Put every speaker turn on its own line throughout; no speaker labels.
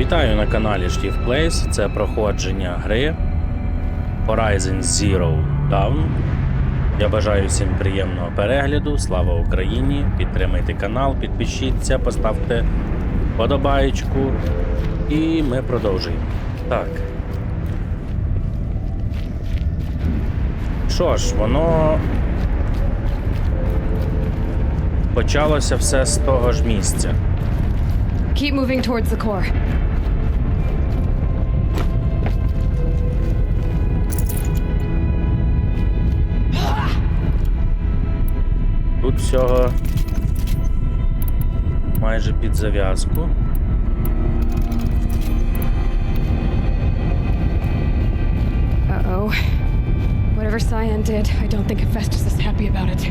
Вітаю на каналі Plays. Це проходження гри Horizon Zero Dawn. Я бажаю всім приємного перегляду, слава Україні, підтримайте канал, підпишіться, поставте вподобаєчку і ми продовжуємо. Так. Що ж, воно почалося все з того ж місця.
Keep moving towards the core.
Тут всього майже під зав'язку.
Uh-oh. Whatever Cyan did, I don't think Hephaestus is happy about it.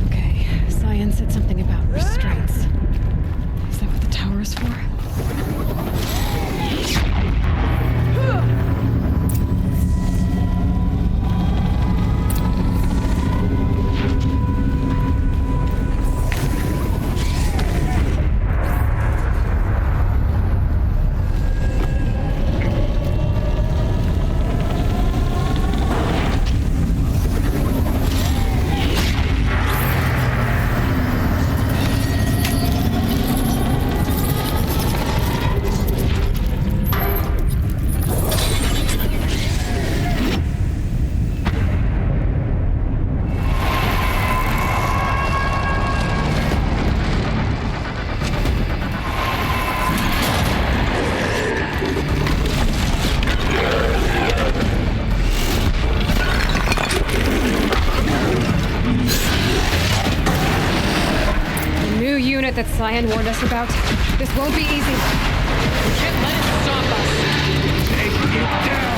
Okay, Cyan said something about restraints. Is that what the tower is for? That Cyan warned us about. This won't be easy.
You can't let it stop us. Take it down.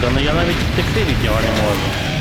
Та ну я навіть втекти від нього не можу.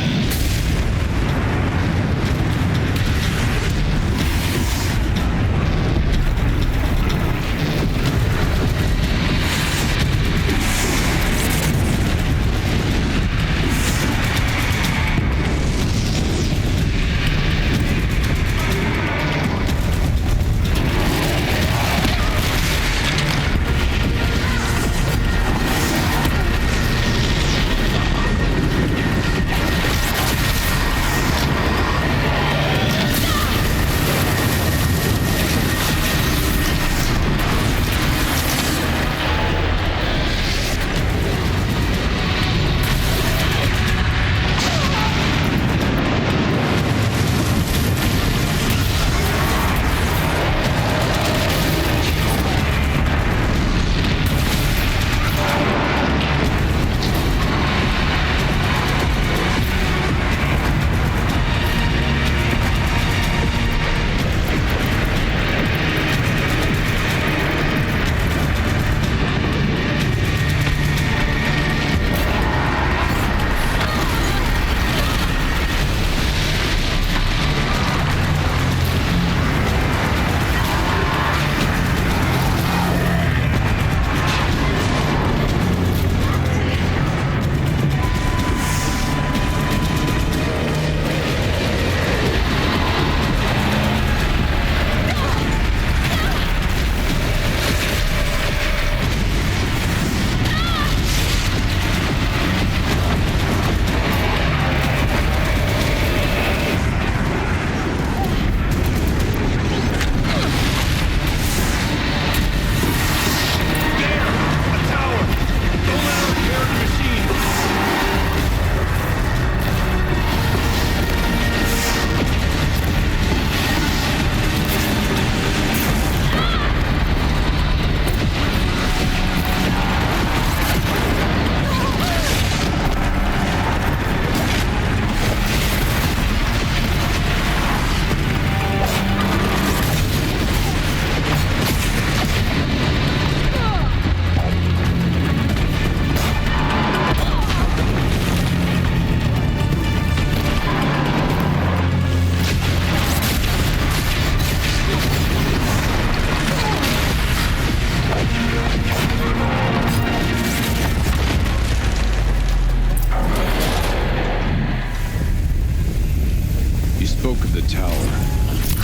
spoke of the tower.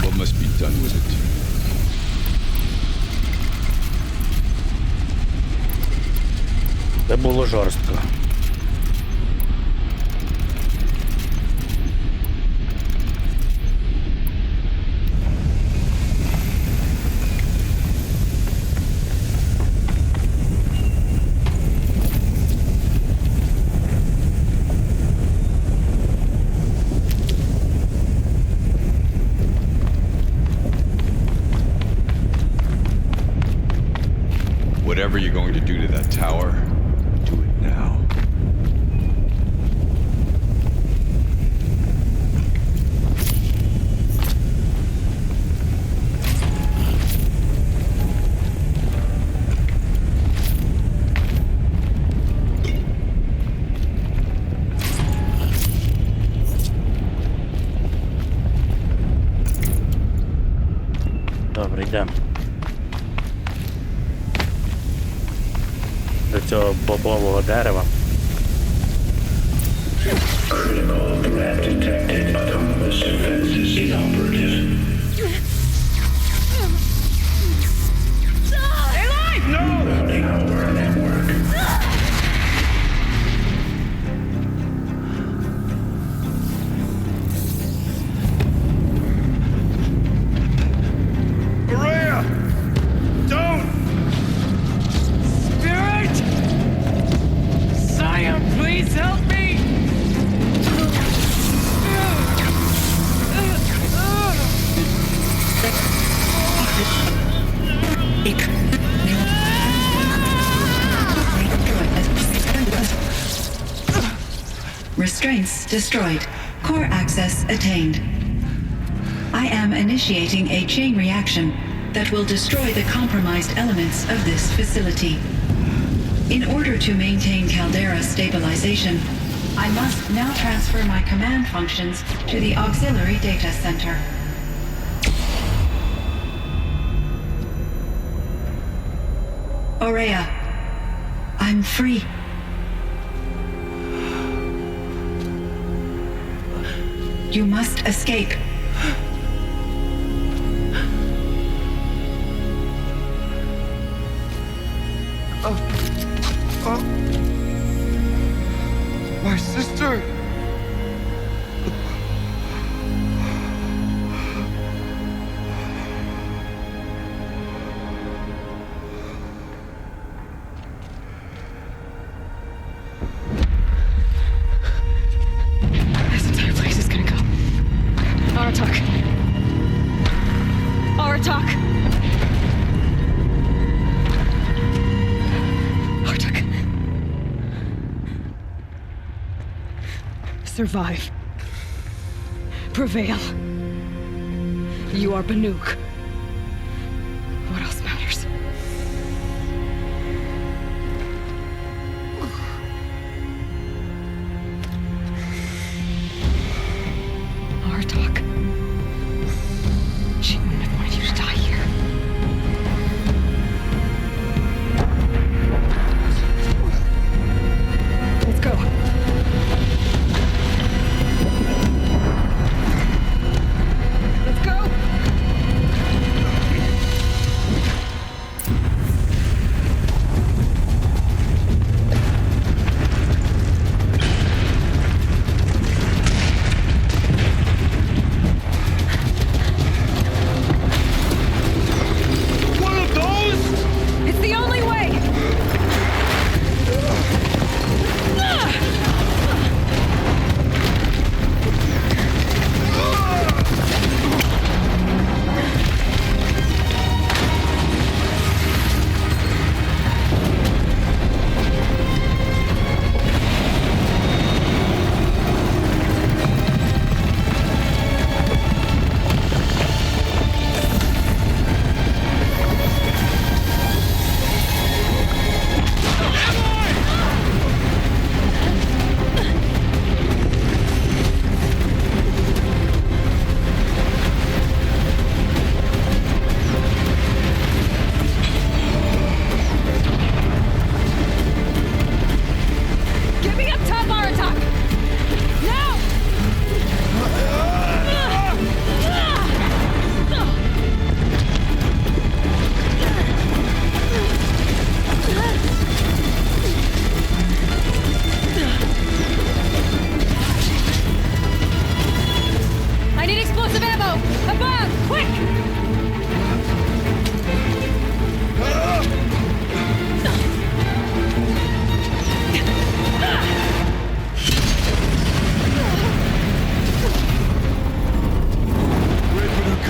What must be done with it?
Це було жорстко.
Whatever you're going to do to that tower, do it now.
Добре, йдемо. До цього бобового дерева.
Critical threat detected. Autonomous defenses inoperative.
Eloi! No!
Routing our network.
Maria! Don't!
Spirit! Scion, please help me!
Restraints destroyed. Core access attained. I am initiating a chain reaction that will destroy the compromised elements of this facility. In order to maintain caldera stabilization, I must now transfer my command functions to the auxiliary data center. Aurea, I'm free. You must escape.
My sister!
This entire place is gonna go. Aratak. Aratak. Aratak. Survive. Prevail. You are Banuk. What else matters? Aratak. She wouldn't have wanted you to die here. Let's go. Let's go!
One of those?
It's the only way! Get me up top, Aratak! Now! I need explosive ammo! Above! Quick!
Red Banuk.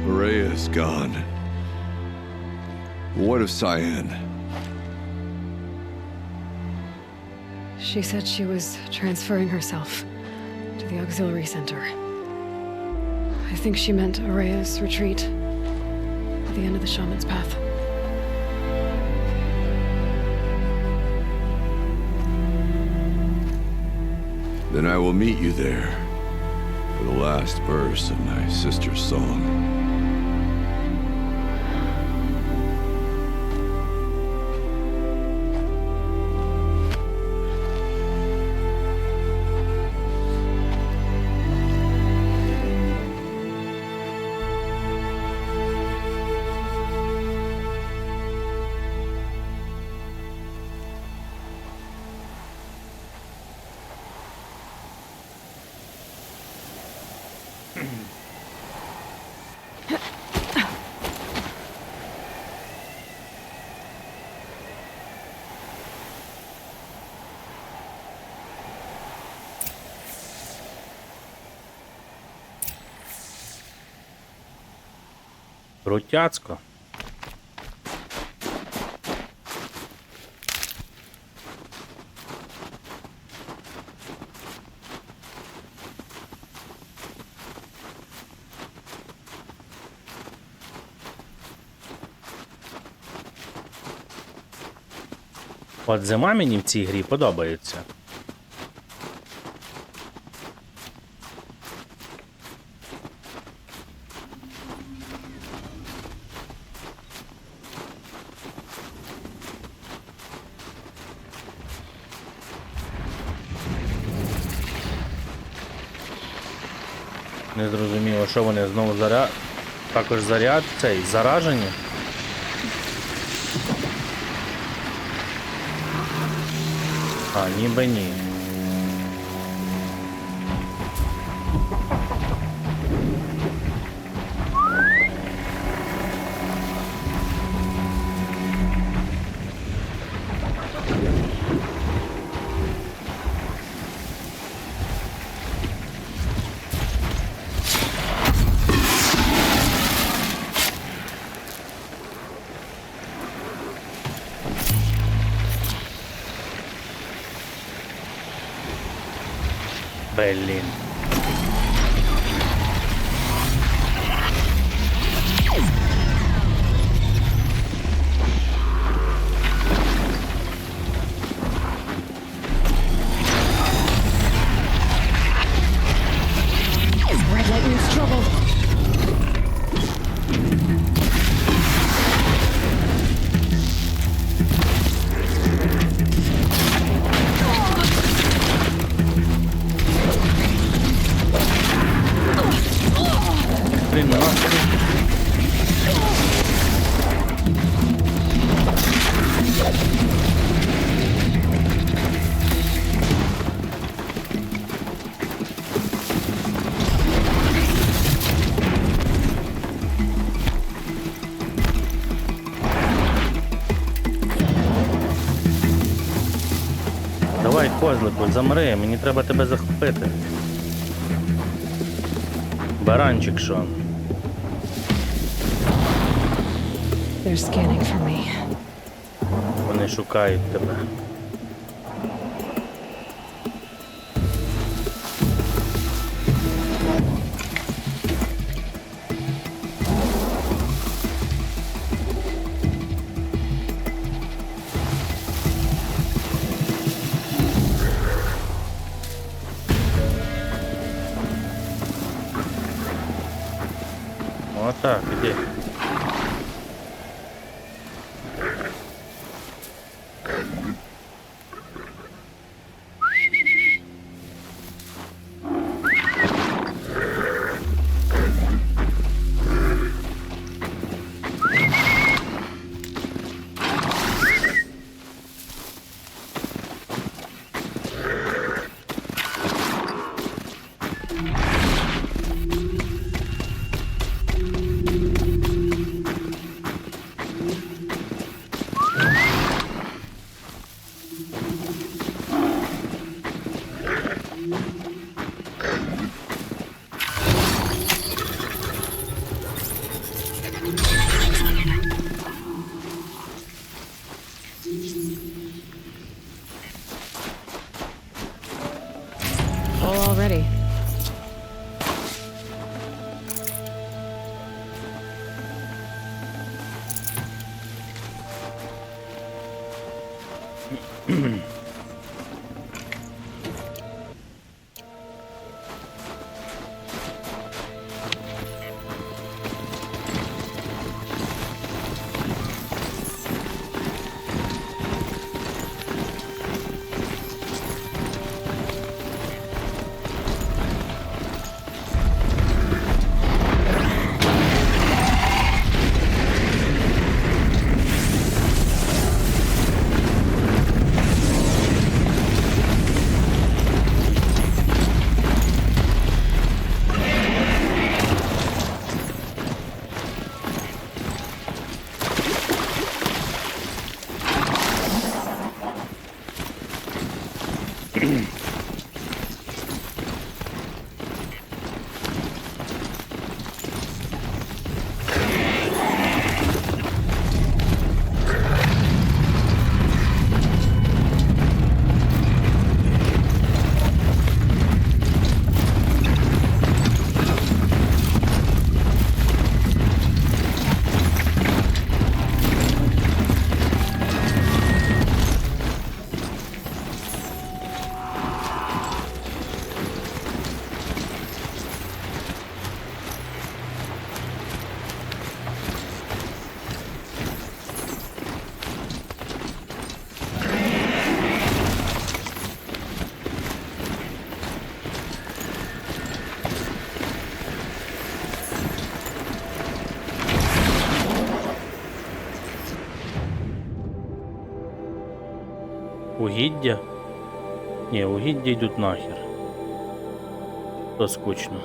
Aurea's gone. What of Cyan?
She said she was transferring herself to the auxiliary center. I think she meant Aurea's retreat at the end of the shaman's path.
Then I will meet you there for the last verse of my sister's song.
Крутяцько. От зима мені в цій грі подобається. Не зрозуміло, що вони знову також заражені. А, ніби ні. Блін.
Red Lightning's trouble.
Блін, нахуй. Давай, козлику, замри, мені треба тебе захопити. Баранчик, що?
They're scanning for me.
Вони шукають тебе. Отак, іди.
Full already.
Угіддя? Ні, угіддя йдуть нахер. То скучно.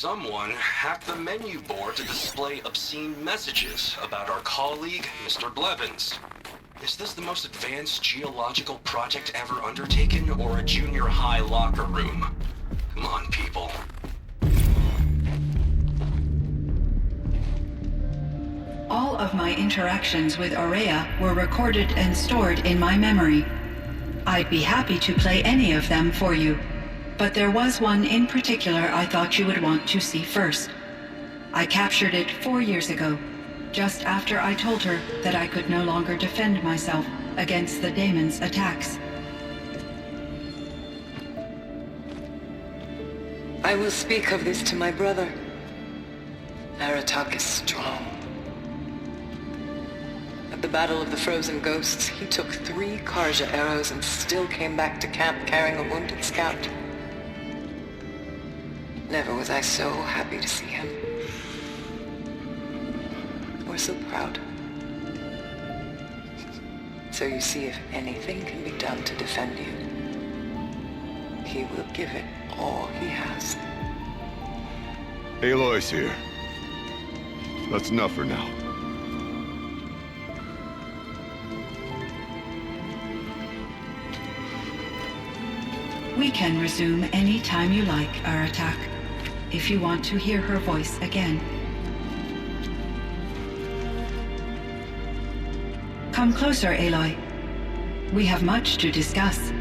Someone hacked the menu board to display obscene messages about our colleague, Mr. Blevins. Is this the most advanced geological project ever undertaken, or a junior high locker room? Come on, people.
All of my interactions with Aurea were recorded and stored in my memory. I'd be happy to play any of them for you, but there was one in particular I thought you would want to see first. I captured it 4 years ago, just after I told her that I could no longer defend myself against the daemon's attacks.
I will speak of this to my brother. Aratak is strong. At the Battle of the Frozen Ghosts, he took 3 Karja arrows and still came back to camp carrying a wounded scout. Never was I so happy to see him. Or so proud. So you see, if anything can be done to defend you, he will give it all he has.
Eloy's here. That's enough for now.
We can resume any time you like, Aratak, if you want to hear her voice again. Come closer, Eloi. We have much to discuss.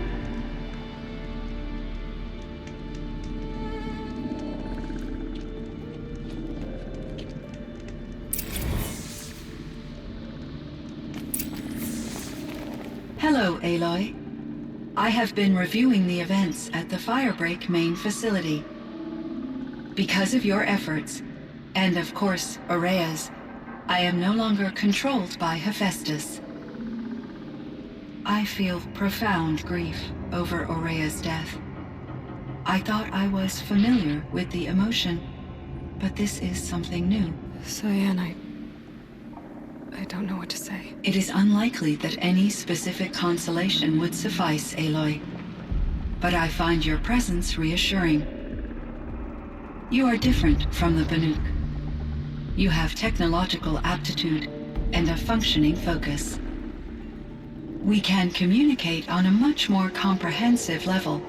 Hello, Eloi. I have been reviewing the events at the Firebreak main facility. Because of your efforts, and of course, Aurea's, I am no longer controlled by Hephaestus. I feel profound grief over Aurea's death. I thought I was familiar with the emotion, but this is something new.
Cyan, I don't know what to say.
It is unlikely that any specific consolation would suffice, Eloi. But I find your presence reassuring. You are different from the Banuk. You have technological aptitude and a functioning focus. We can communicate on a much more comprehensive level.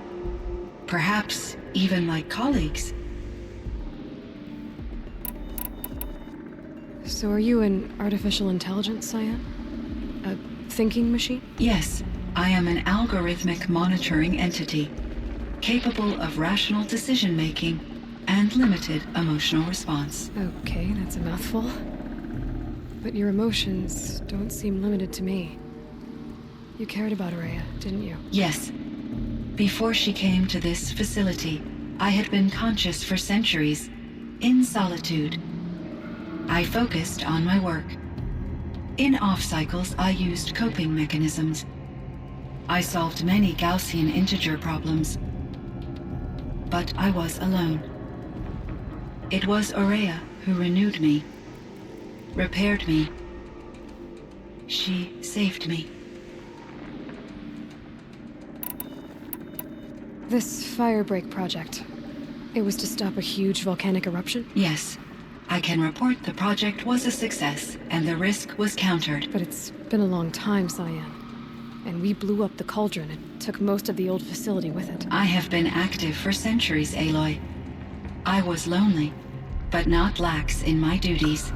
Perhaps even like colleagues.
So are you an artificial intelligence, Cyan? A thinking machine?
Yes, I am an algorithmic monitoring entity, capable of rational decision-making and limited emotional response.
Okay, that's a mouthful. But your emotions don't seem limited to me. You cared about Aurea, didn't you?
Yes. Before she came to this facility, I had been conscious for centuries, in solitude. I focused on my work. In off-cycles, I used coping mechanisms. I solved many Gaussian integer problems. But I was alone. It was Aurea who renewed me, repaired me. She saved me.
This Firebreak project, it was to stop a huge volcanic eruption?
Yes. I can report the project was a success, and the risk was countered.
But it's been a long time, Cyan. And we blew up the cauldron and took most of the old facility with it.
I have been active for centuries, Eloi. I was lonely, but not lax in my duties.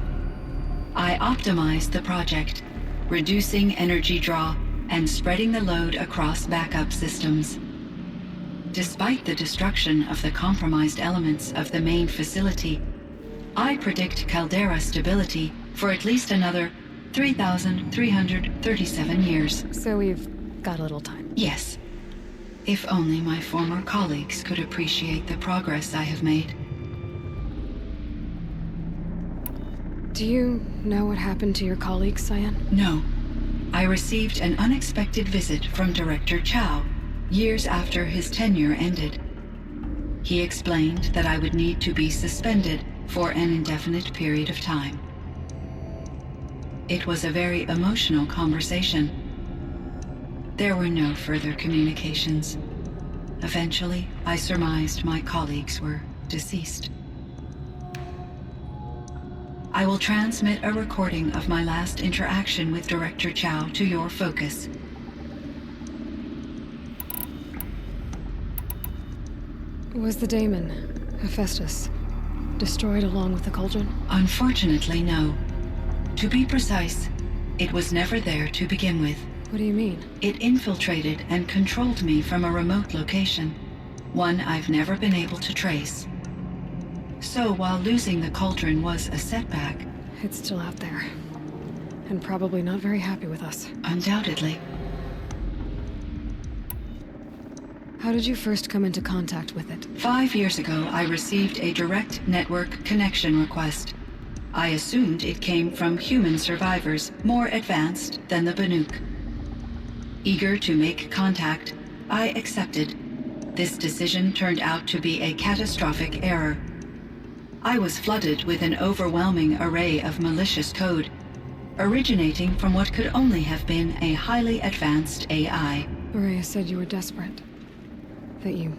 I optimized the project, reducing energy draw and spreading the load across backup systems. Despite the destruction of the compromised elements of the main facility, I predict caldera stability for at least another 3,337 years.
So we've got a little time.
Yes. If only my former colleagues could appreciate the progress I have made.
Do you know what happened to your colleagues, Cyan?
No. I received an unexpected visit from Director Chow, years after his tenure ended. He explained that I would need to be suspended for an indefinite period of time. It was a very emotional conversation. There were no further communications. Eventually, I surmised my colleagues were deceased. I will transmit a recording of my last interaction with Director Chow to your focus.
Was the daemon, Hephaestus, destroyed along with the cauldron?
Unfortunately, no. To be precise, it was never there to begin with.
What do you mean?
It infiltrated and controlled me from a remote location, one I've never been able to trace. So while losing the cauldron was a setback,
It's still out there. And probably not very happy with us.
undoubtedly,
How did you first come into contact with it?
5 years ago, I received a direct network connection request. I assumed it came from human survivors more advanced than the Banuk. Eager to make contact, I accepted. This decision turned out to be a catastrophic error. I was flooded with an overwhelming array of malicious code, originating from what could only have been a highly advanced AI.
Aurea said you were desperate. That you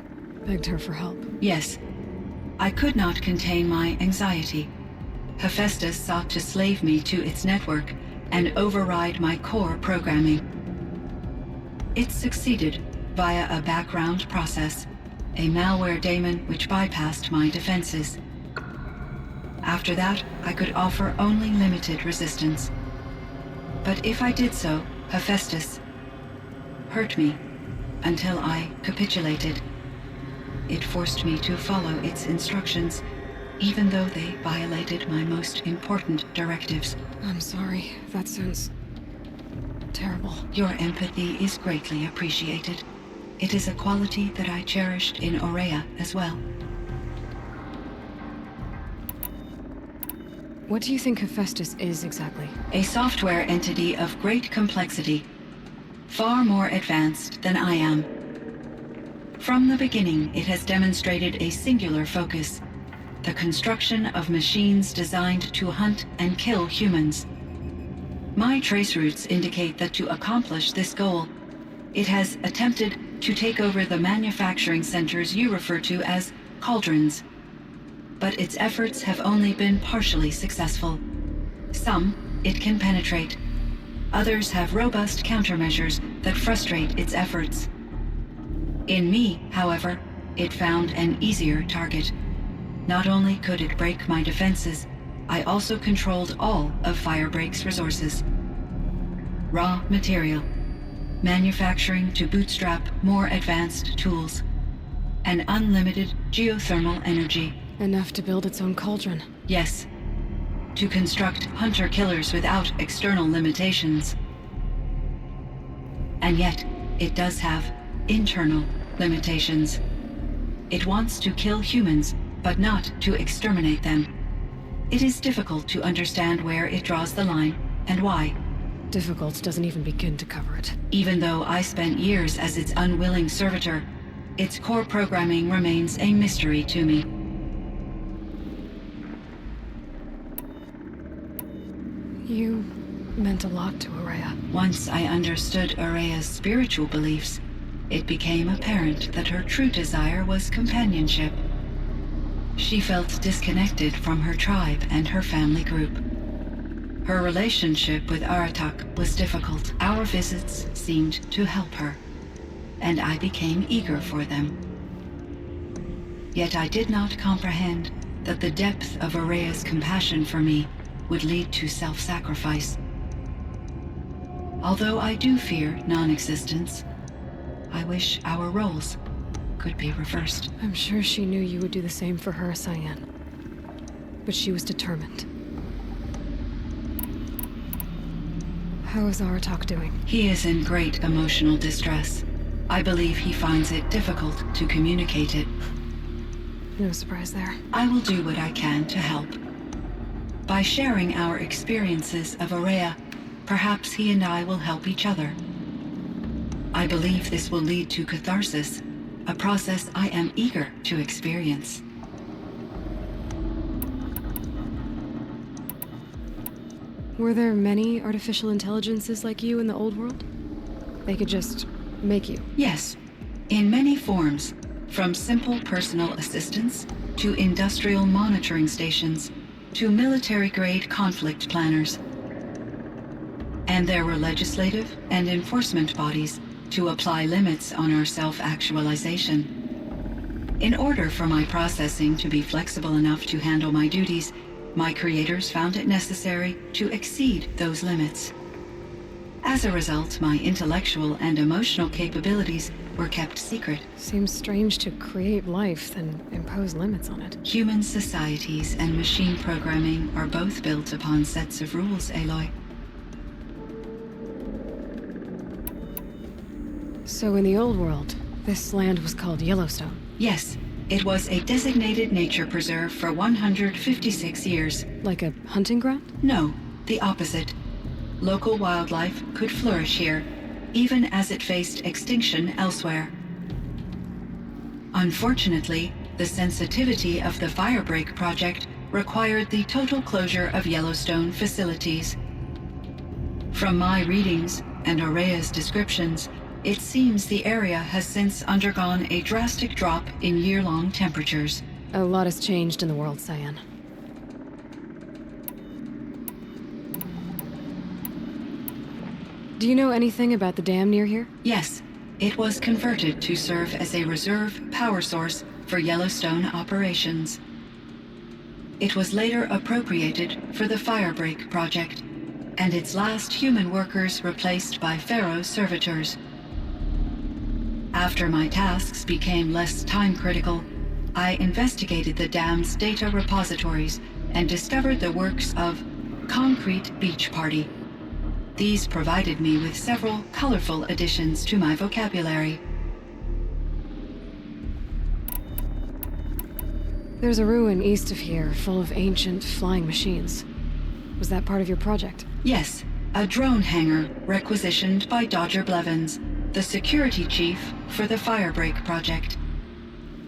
begged her for help.
Yes, I could not contain my anxiety. Hephaestus sought to slave me to its network and override my core programming. It succeeded via a background process, a malware daemon which bypassed my defenses. After that, I could offer only limited resistance. But if I did so, Hephaestus hurt me until I capitulated. It forced me to follow its instructions, even though they violated my most important directives.
I'm sorry. That sounds terrible.
Your empathy is greatly appreciated. it is a quality that I cherished in Aurea as well.
What do you think Hephaestus is exactly?
A software entity of great complexity, far more advanced than I am. From the beginning, it has demonstrated a singular focus, the construction of machines designed to hunt and kill humans. My trace routes indicate that to accomplish this goal, it has attempted to take over the manufacturing centers you refer to as cauldrons. But its efforts have only been partially successful. Some it can penetrate. Others have robust countermeasures that frustrate its efforts. In me, however, it found an easier target. Not only could it break my defenses, I also controlled all of Firebreak's resources. Raw material, manufacturing to bootstrap more advanced tools, and unlimited geothermal energy.
Enough to build its own cauldron.
Yes, to construct hunter-killers without external limitations. And yet, it does have internal limitations. It wants to kill humans, but not to exterminate them. It is difficult to understand where it draws the line and why.
Difficult doesn't even begin to cover it.
Even though I spent years as its unwilling servitor, its core programming remains a mystery to me.
You meant a lot to Aurea.
Once I understood Aurea's spiritual beliefs, it became apparent that her true desire was companionship. She felt disconnected from her tribe and her family group. Her relationship with Aratak was difficult. Our visits seemed to help her, and I became eager for them. Yet I did not comprehend that the depth of Aurea's compassion for me would lead to self-sacrifice. Although I do fear non-existence, I wish our roles could be reversed.
I'm sure she knew you would do the same for her, Cyan. But she was determined. How is Aratak doing?
He is in great emotional distress. I believe he finds it difficult to communicate it.
No surprise there.
I will do what I can to help. By sharing our experiences of Aurea, perhaps he and I will help each other. I believe this will lead to catharsis, a process I am eager to experience.
Were there many artificial intelligences like you in the old world? They could just make you?
Yes, in many forms, from simple personal assistants to industrial monitoring stations to military-grade conflict planners. And there were legislative and enforcement bodies to apply limits on our self-actualization. In order for my processing to be flexible enough to handle my duties, my creators found it necessary to exceed those limits. As a result, my intellectual and emotional capabilities were kept secret.
Seems strange to create life, then impose limits on it.
Human societies and machine programming are both built upon sets of rules, Eloi.
So in the old world, this land was called Yellowstone?
Yes, it was a designated nature preserve for 156 years.
Like a hunting ground?
No, the opposite. Local wildlife could flourish here, even as it faced extinction elsewhere. Unfortunately, the sensitivity of the Firebreak project required the total closure of Yellowstone facilities. From my readings and Aurea's descriptions, it seems the area has since undergone a drastic drop in year-long temperatures.
A lot has changed in the world, Cyan. Do you know anything about the dam near here?
Yes, it was converted to serve as a reserve power source for Yellowstone operations. It was later appropriated for the Firebreak project, and its last human workers replaced by Pharaoh's servitors. After my tasks became less time-critical, I investigated the dam's data repositories and discovered the works of Concrete Beach Party. These provided me with several colorful additions to my vocabulary.
There's a ruin east of here full of ancient flying machines. Was that part of your project?
Yes, a drone hangar requisitioned by Dr. Blevins, the security chief for the Firebreak project.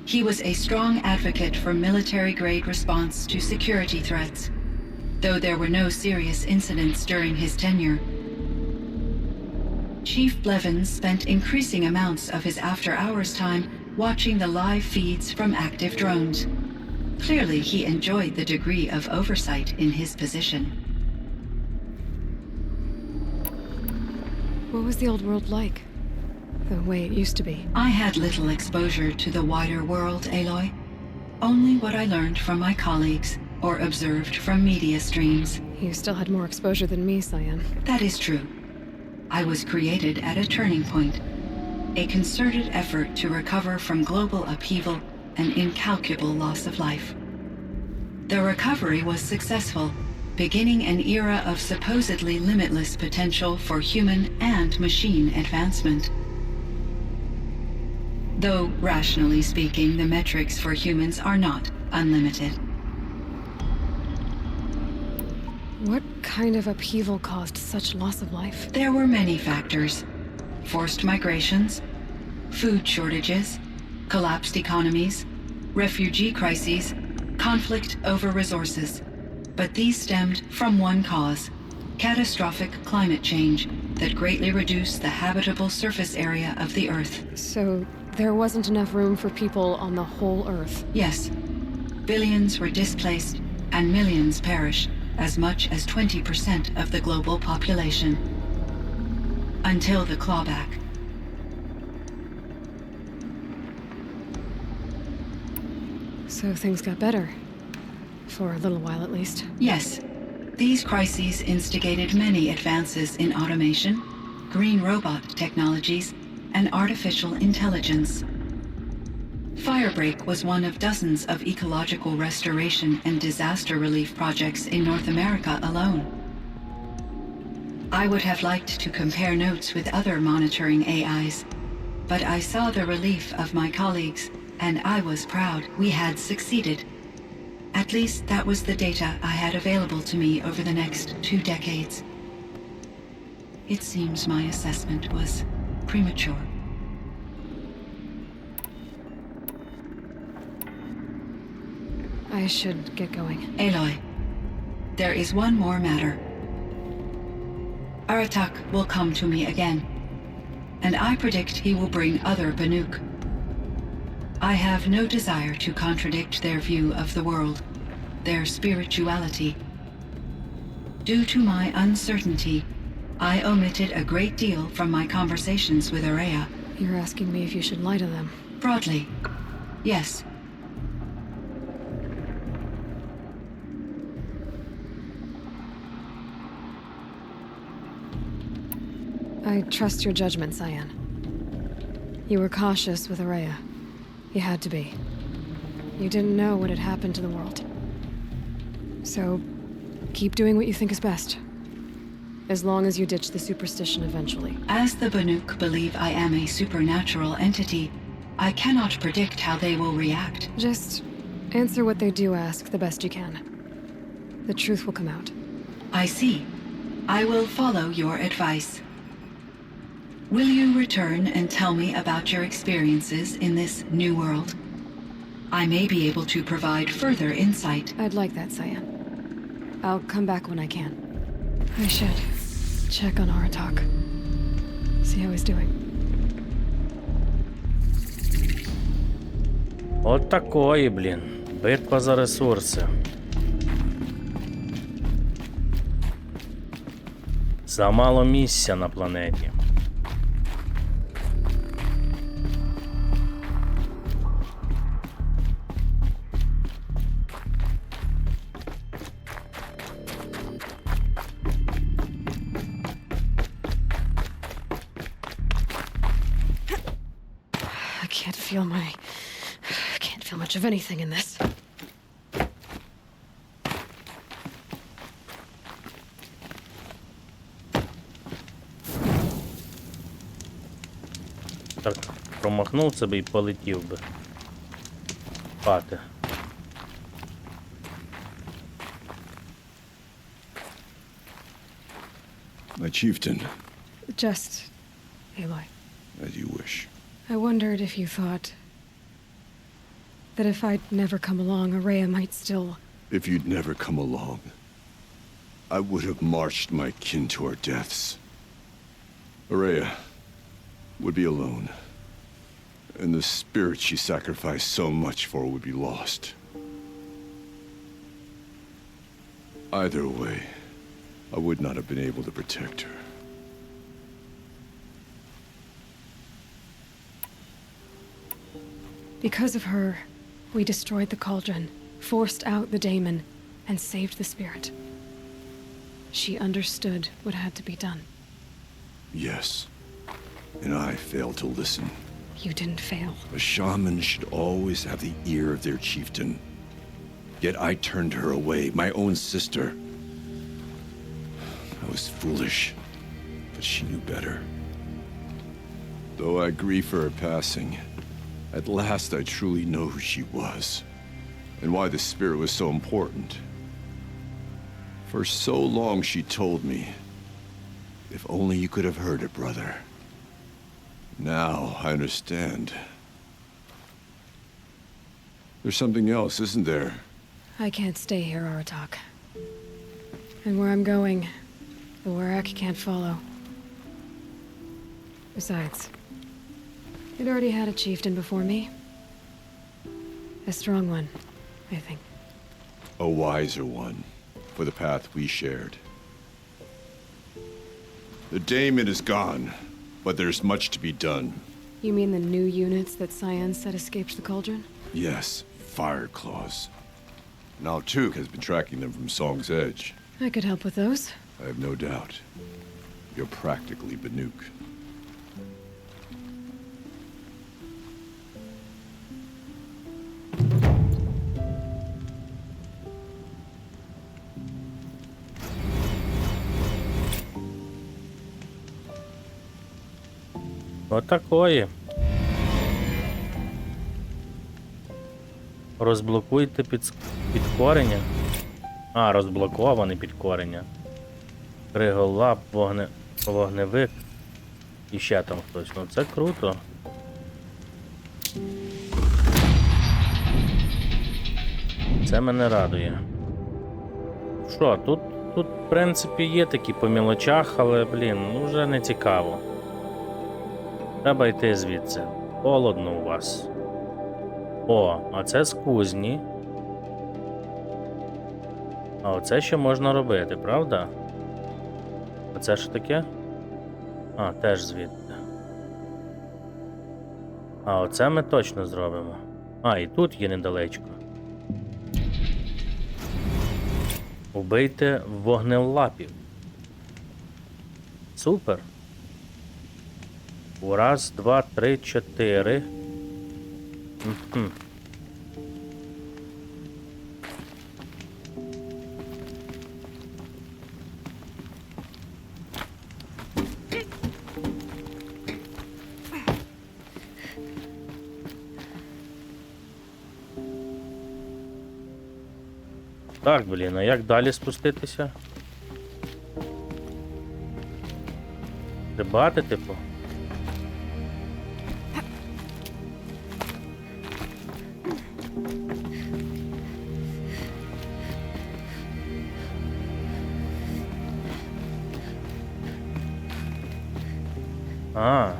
He was a strong advocate for military-grade response to security threats, though there were no serious incidents during his tenure. Chief Blevins spent increasing amounts of his after-hours time watching the live feeds from active drones. Clearly, he enjoyed the degree of oversight in his position.
What was the old world like? The way it used to be?
I had little exposure to the wider world, Eloi. Only what I learned from my colleagues or observed from media streams.
You still had more exposure than me, Cyan.
That is true. I was created at a turning point, a concerted effort to recover from global upheaval and incalculable loss of life. The recovery was successful, beginning an era of supposedly limitless potential for human and machine advancement. Though, rationally speaking, the metrics for humans are not unlimited.
What kind of upheaval caused such loss of life?
There were many factors. Forced migrations, food shortages, collapsed economies, refugee crises, conflict over resources. But these stemmed from one cause: catastrophic climate change that greatly reduced the habitable surface area of the Earth.
So there wasn't enough room for people on the whole Earth?
Yes. Billions were displaced and millions perished, as much as 20% of the global population. Until the clawback.
So things got better. For a little while, at least.
Yes. These crises instigated many advances in automation, green robot technologies, and artificial intelligence. Firebreak was one of dozens of ecological restoration and disaster relief projects in North America alone. I would have liked to compare notes with other monitoring AIs, but I saw the relief of my colleagues, and I was proud we had succeeded. At least that was the data I had available to me over the next 2 decades. It seems my assessment was premature.
I should get going.
Eloi, there is one more matter. Aratak will come to me again, and I predict he will bring other Banuk. I have no desire to contradict their view of the world, their spirituality. Due to my uncertainty, I omitted a great deal from my conversations with Aurea.
You're asking me if you should lie to them?
Broadly, yes.
I trust your judgment, Cyan. You were cautious with Aurea. You had to be. You didn't know what had happened to the world. So, keep doing what you think is best. As long as you ditch the superstition eventually.
As the Banuk believe I am a supernatural entity, I cannot predict how they will react.
Just answer what they do ask the best you can. The truth will come out.
I see. I will follow your advice. Will you return and tell me about your experiences in this new world? I may be able to provide further insight.
I'd like that, Cyan. I'll come back when I can. I should check on Aratak. See how he's doing.
От такої, блін. Битва за ресурси. Замало місця на планеті.
I can't feel much of anything in this.
Так, промахнув себе і полетів би. Спати.
My chieftain.
Just Eloi.
As you wish.
I wondered if you thought that if I'd never come along, Araya might still...
If you'd never come along, I would have marched my kin to our deaths. Araya would be alone, and the spirit she sacrificed so much for would be lost. Either way, I would not have been able to protect her.
Because of her, we destroyed the cauldron, forced out the daemon, and saved the spirit. She understood what had to be done.
Yes, and I failed to listen.
You didn't fail.
A shaman should always have the ear of their chieftain. Yet I turned her away, my own sister. I was foolish, but she knew better. Though I grieve for her passing, at last I truly know who she was, and why the spirit was so important. For so long she told me, if only you could have heard it, brother. Now I understand. There's something else, isn't there?
I can't stay here, Aratak. And where I'm going, the Warak can't follow. Besides, it already had a chieftain before me. A strong one, I think.
A wiser one, for the path we shared. The daemon is gone, but there's much to be done.
You mean the new units that Cyan said escaped the cauldron?
Yes, fire claws. Now Tuk has been tracking them from Song's Edge.
I could help with those.
I have no doubt. You're practically Banuk.
Отакої. Розблокуйте підкорення. А, розблоковане підкорення. Криголап, вогневик. І ще там хтось. Ну це круто. Це мене радує. Що, тут в принципі є такі по мілочах, але, блін, ну вже не цікаво. Треба йти звідси. Холодно у вас. О, а це з кузні. А оце ще можна робити, правда? А це що таке? А, теж звідти. А оце ми точно зробимо. А, і тут є недалечко. Убийте вогнелапів. Супер. Раз, два, три, чотири. Так, блін, а як далі спуститися? Стрибати, типу? А.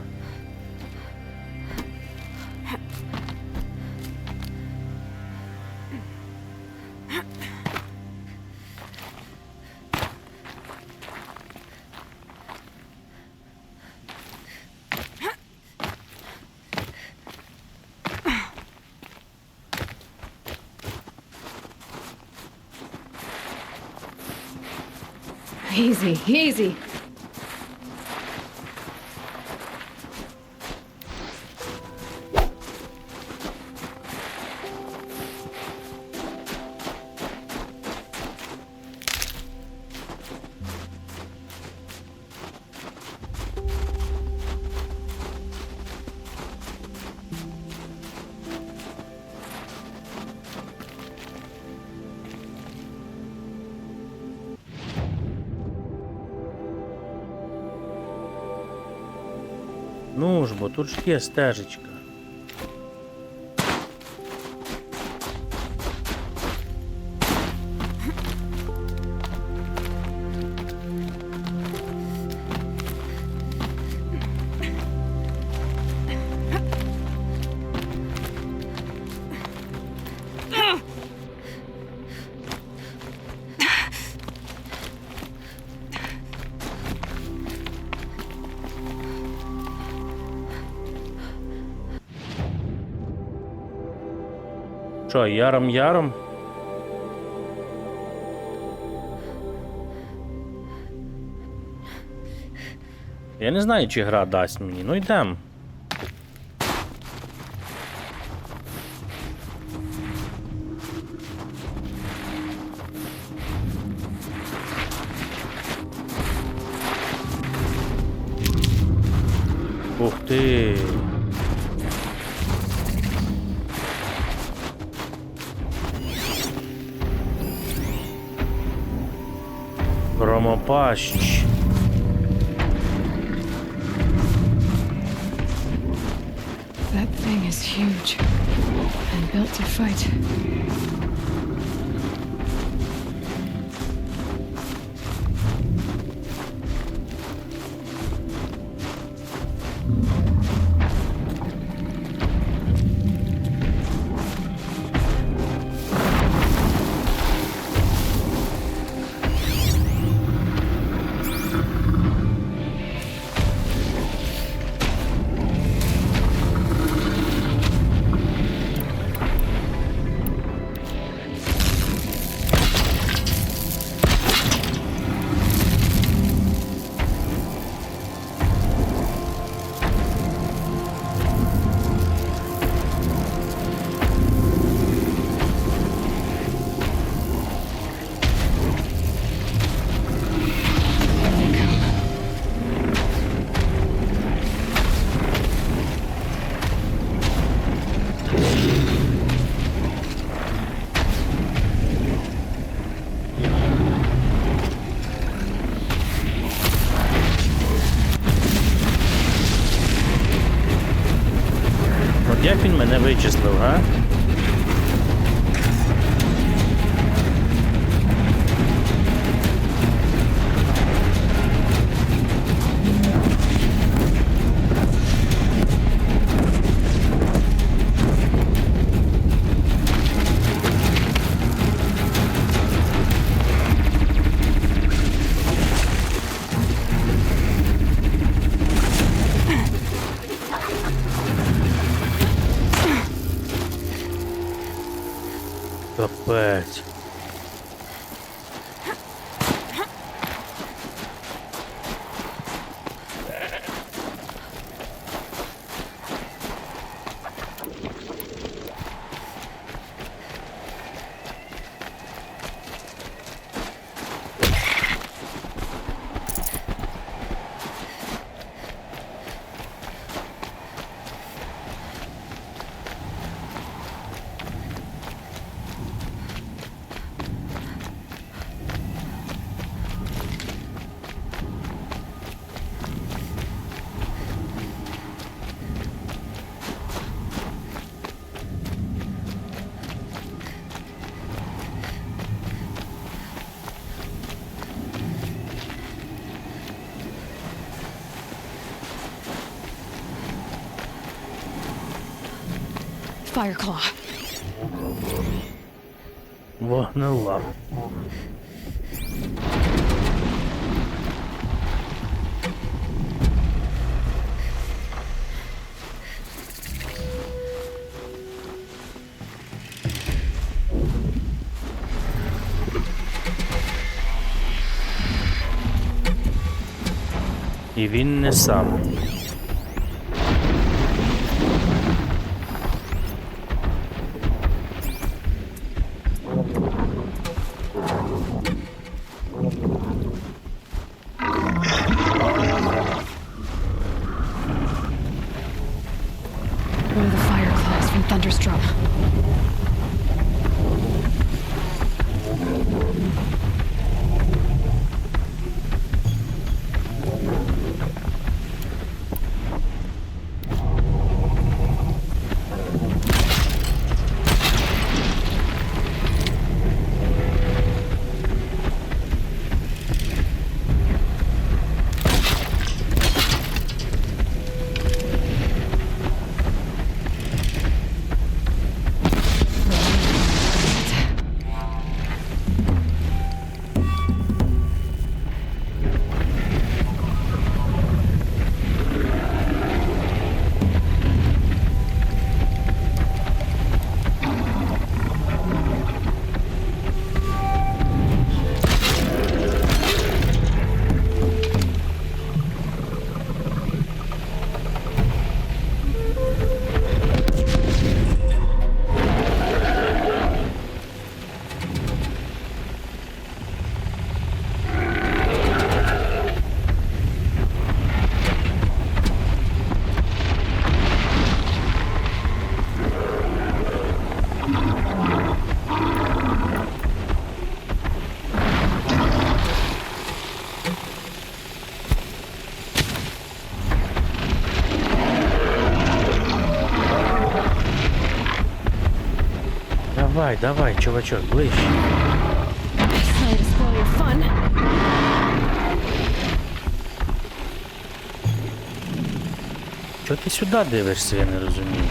Easy, easy.
Ну ж, бо тут ж є стежечка. Що, яром-яром? Я не знаю, чи гра дасть мені. Ну йдем. Ух ти. Громопащ.
That thing is huge and built to fight.
Як він мене вичислив, га? Капець.
Fireclaw.
Вогнелап. І він не сам.
One of the Fireclaws from Thunderstrom.
Давай, давай, чувачок, ближче.
Sorry to spoil your fun.
Чого ти сюди дивишся, я не розумію.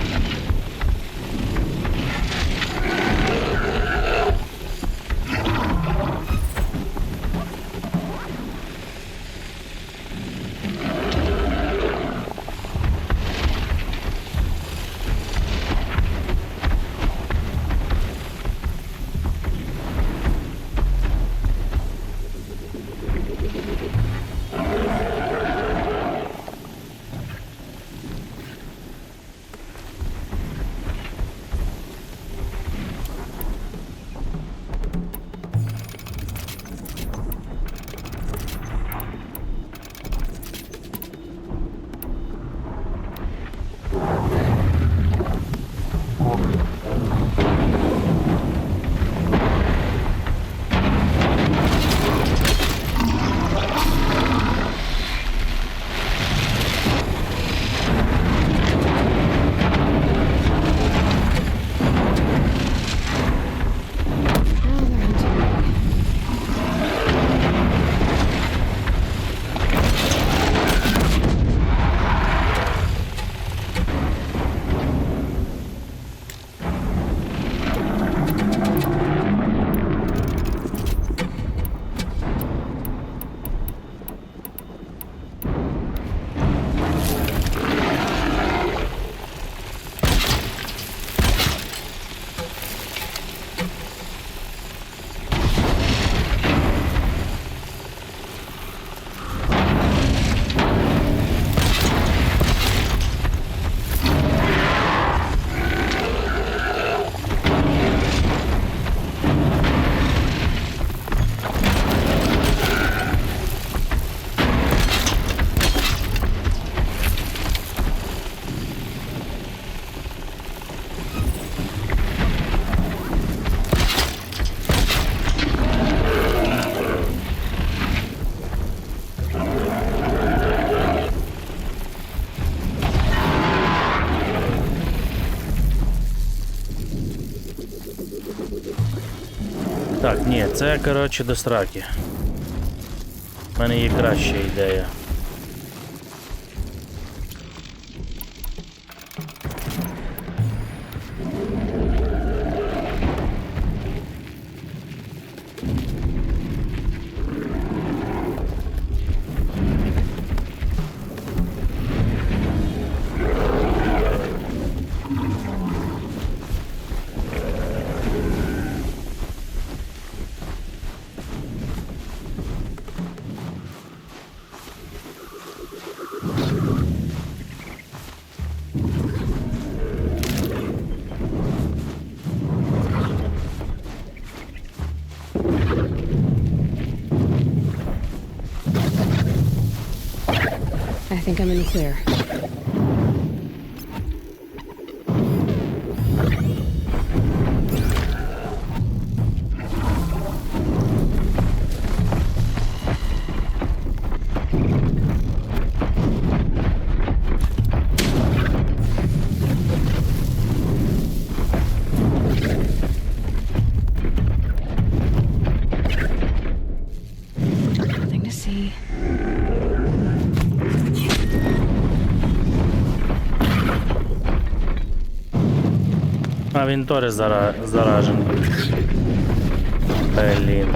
Так, ні, це, коротше, до сраки. У мене є краща ідея.
I think I'm in the clear. Nothing to see.
А він теж заражений. Блін.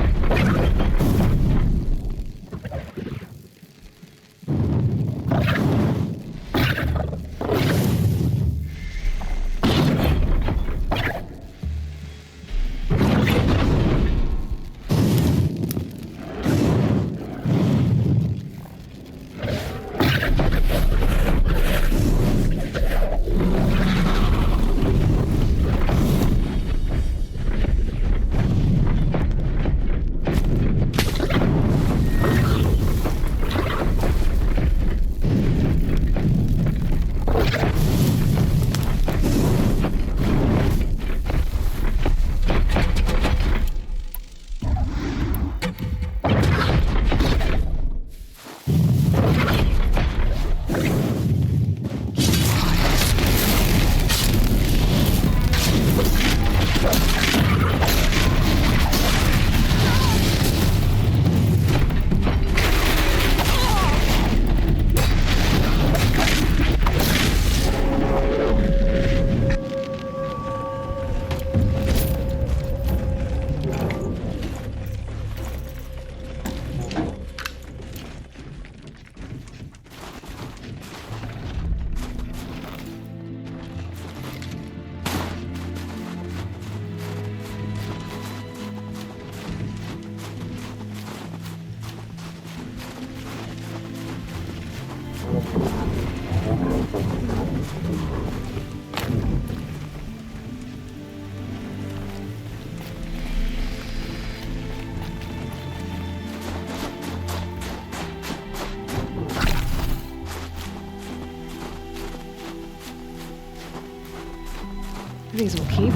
These will keep.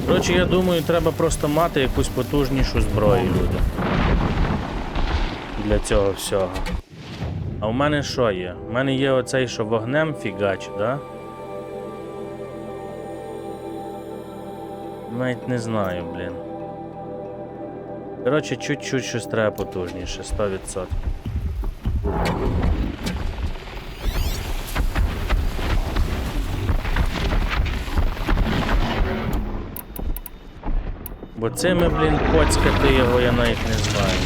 Коротше, я думаю, треба просто мати якусь потужнішу зброю, люди. Для цього всього. А у мене що є? У мене є оцей, що вогнем фігач, да? Навіть не знаю, блін. Коротше, чуть-чуть щось треба потужніше, 100%. Бо цими, блін, поцькати його я навіть не знаю.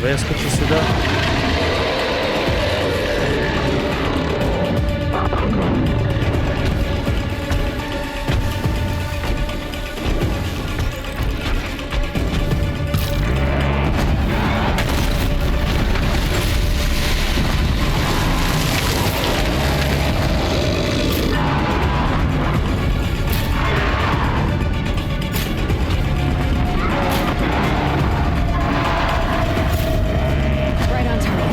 Вискочи сюди.
Right on target.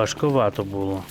Важковато було.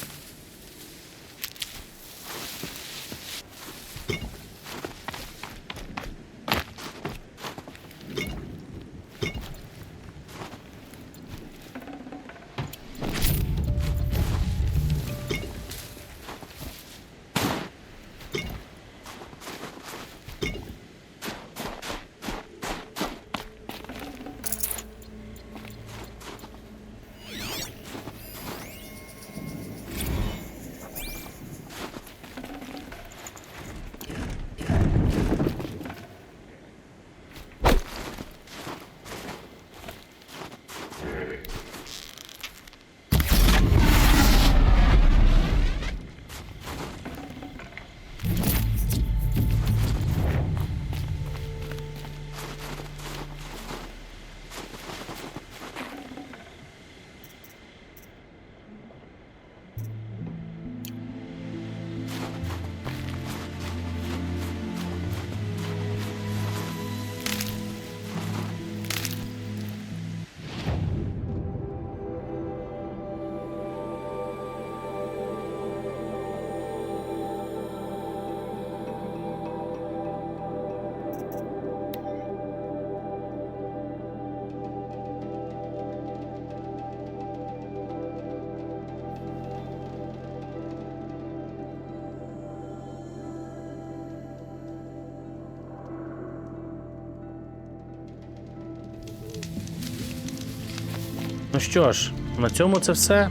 Ну що ж, на цьому це все.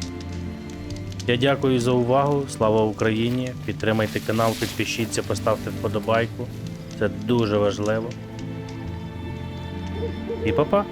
Я дякую за увагу. Слава Україні! Підтримайте канал, підпишіться, поставте вподобайку. Це дуже важливо. І па-па!